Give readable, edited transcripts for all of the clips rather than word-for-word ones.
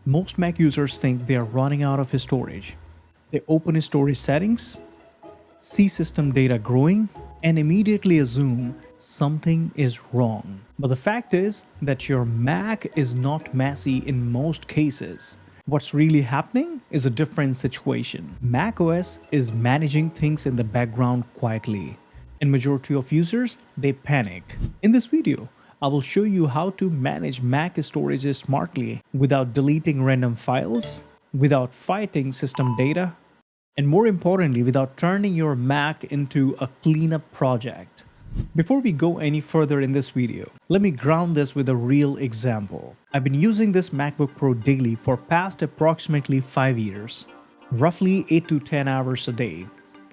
Most Mac users think they are running out of storage. They open storage settings, see system data growing, and immediately assume something is wrong. But the fact is that your Mac is not messy in most cases. What's really happening is a different situation. macOS is managing things in the background quietly, and majority of users, they panic. In this video, I will show you how to manage Mac storage smartly without deleting random files, without fighting system data, and more importantly, without turning your Mac into a cleanup project. Before we go any further in this video, let me ground this with a real example. I've been using this MacBook Pro daily for past approximately 5 years, roughly 8 to 10 hours a day.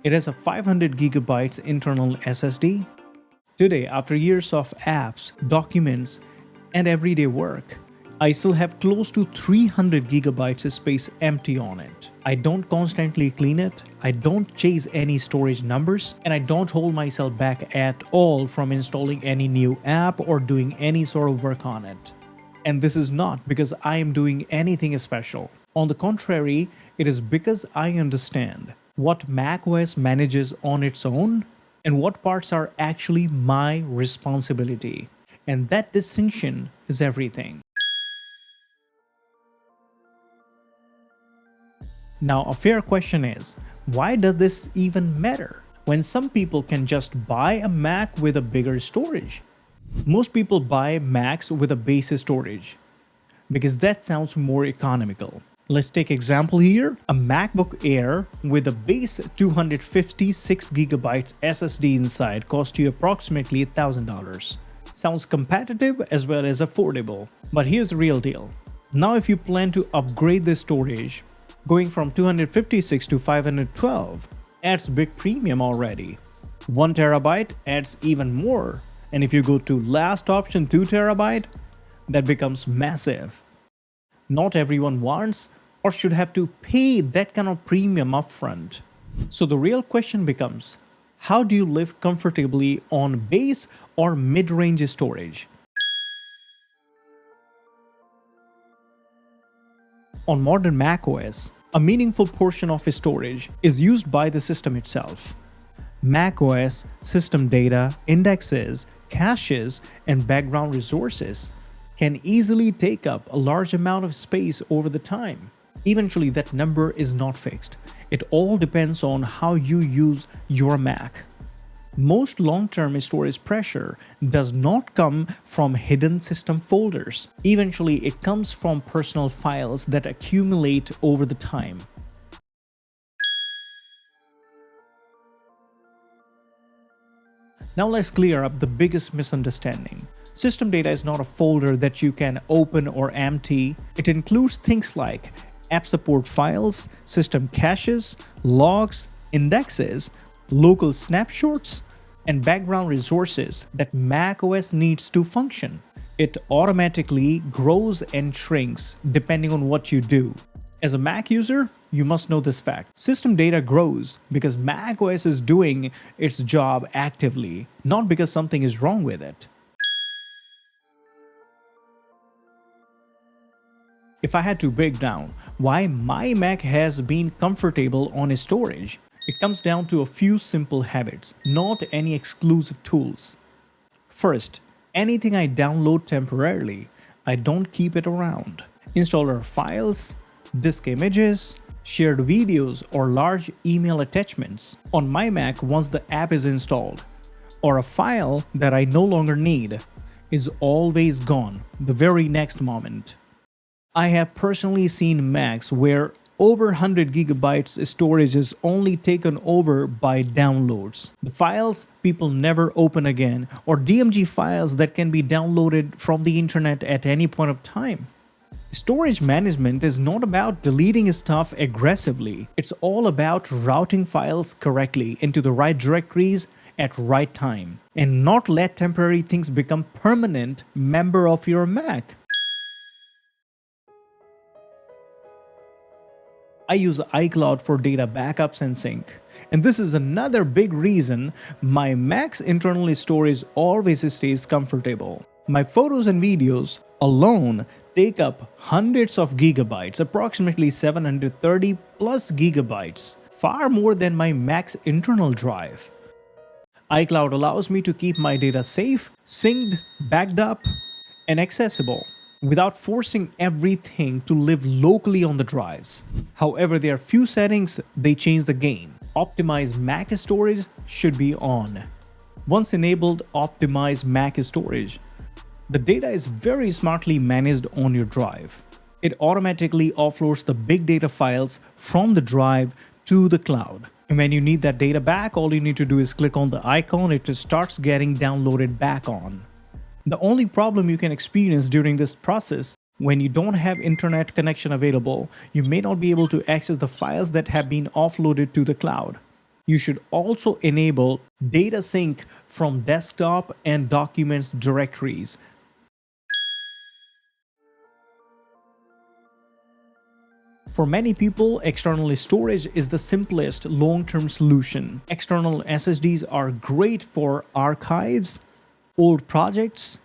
It has a 500 gigabytes internal SSD. Today, after years of apps, documents, and everyday work, I still have close to 300 gigabytes of space empty on it. I don't constantly clean it, I don't chase any storage numbers, and I don't hold myself back at all from installing any new app or doing any sort of work on it. And this is not because I am doing anything special. On the contrary, it is because I understand what macOS manages on its own and what parts are actually my responsibility. And that distinction is everything. Now, a fair question is, why does this even matter when some people can just buy a Mac with a bigger storage? Most people buy Macs with a base storage because that sounds more economical. Let's take example here, a MacBook Air with a base 256 gigabytes SSD inside costs you approximately $1,000. Sounds competitive as well as affordable, but here's the real deal. Now if you plan to upgrade the storage, going from 256 to 512 adds big premium already. 1 terabyte adds even more. And if you go to last option 2 terabyte, that becomes massive. Not everyone wants or should have to pay that kind of premium upfront. So the real question becomes, how do you live comfortably on base or mid-range storage? On modern macOS, a meaningful portion of storage is used by the system itself. macOS, system data, indexes, caches, and background resources can easily take up a large amount of space over the time. Eventually, that number is not fixed. It all depends on how you use your Mac. Most long-term storage pressure does not come from hidden system folders. Eventually, it comes from personal files that accumulate over the time. Now let's clear up the biggest misunderstanding. System data is not a folder that you can open or empty. It includes things like app support files, system caches, logs, indexes, local snapshots, and background resources that macOS needs to function. It automatically grows and shrinks depending on what you do. As a Mac user, you must know this fact. System data grows because macOS is doing its job actively, not because something is wrong with it. If I had to break down why my Mac has been comfortable on storage, it comes down to a few simple habits, not any exclusive tools. First, anything I download temporarily, I don't keep it around. Installer files, disk images, shared videos, or large email attachments on my Mac once the app is installed, or a file that I no longer need, is always gone the very next moment. I have personally seen Macs where over 100 gigabytes storage is only taken over by downloads. The files people never open again, or DMG files that can be downloaded from the internet at any point of time. Storage management is not about deleting stuff aggressively. It's all about routing files correctly into the right directories at right time, and not let temporary things become permanent member of your Mac. I use iCloud for data backups and sync. And this is another big reason my Mac's internal storage always stays comfortable. My photos and videos alone take up hundreds of gigabytes, approximately 730 plus gigabytes, far more than my Mac's internal drive. iCloud allows me to keep my data safe, synced, backed up, and accessible without forcing everything to live locally on the drives. However, there are few settings they change the game. Optimized Mac storage should be on. Once enabled optimized Mac storage, the data is very smartly managed on your drive. It automatically offloads the big data files from the drive to the cloud. And when you need that data back, all you need to do is click on the icon, it starts getting downloaded back on. The only problem you can experience during this process, when you don't have internet connection available, you may not be able to access the files that have been offloaded to the cloud. You should also enable data sync from desktop and documents directories. For many people, external storage is the simplest long-term solution. External SSDs are great for archives, old projects,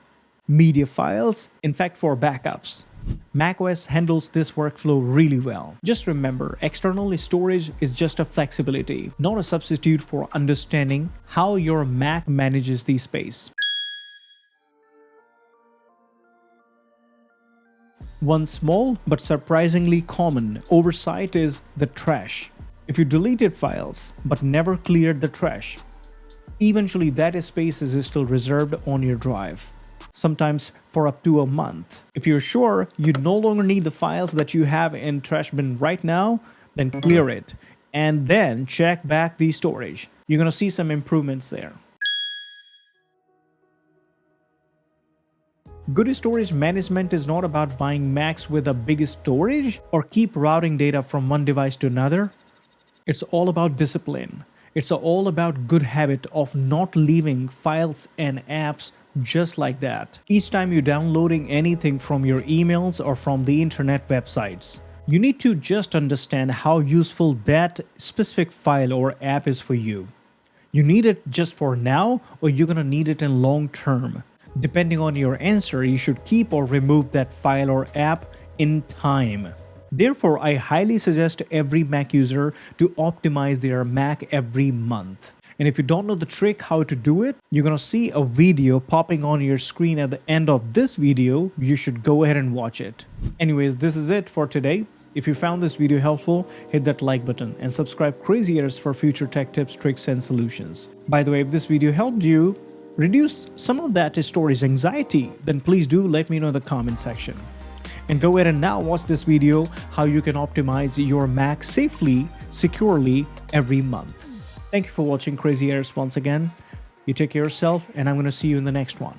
media files, in fact for backups. macOS handles this workflow really well. Just remember, external storage is just a flexibility, not a substitute for understanding how your Mac manages the space. One small but surprisingly common oversight is the trash. If you deleted files but never cleared the trash, eventually that space is still reserved on your drive, sometimes for up to a month. If you're sure you no longer need the files that you have in trash bin right now, then clear it and then check back the storage. You're gonna see some improvements there. Good storage management is not about buying Macs with a big storage or keep routing data from one device to another. It's all about discipline. It's all about good habit of not leaving files and apps just like that. Each time you're downloading anything from your emails or from the internet websites, you need to just understand how useful that specific file or app is for you. You need it just for now, or you're gonna need it in long term. Depending on your answer, you should keep or remove that file or app in time. Therefore, I highly suggest every Mac user to optimize their Mac every month. And if you don't know the trick how to do it, you're gonna see a video popping on your screen at the end of this video. You should go ahead and watch it. Anyways, this is it for today. If you found this video helpful, hit that like button and subscribe Crazy Ears for future tech tips, tricks, and solutions. By the way, if this video helped you reduce some of that storage anxiety, then please do let me know in the comment section. And go ahead and now watch this video how you can optimize your Mac safely, securely every month. Thank you for watching Crazy Ears once again. You take care of yourself, and I'm going to see you in the next one.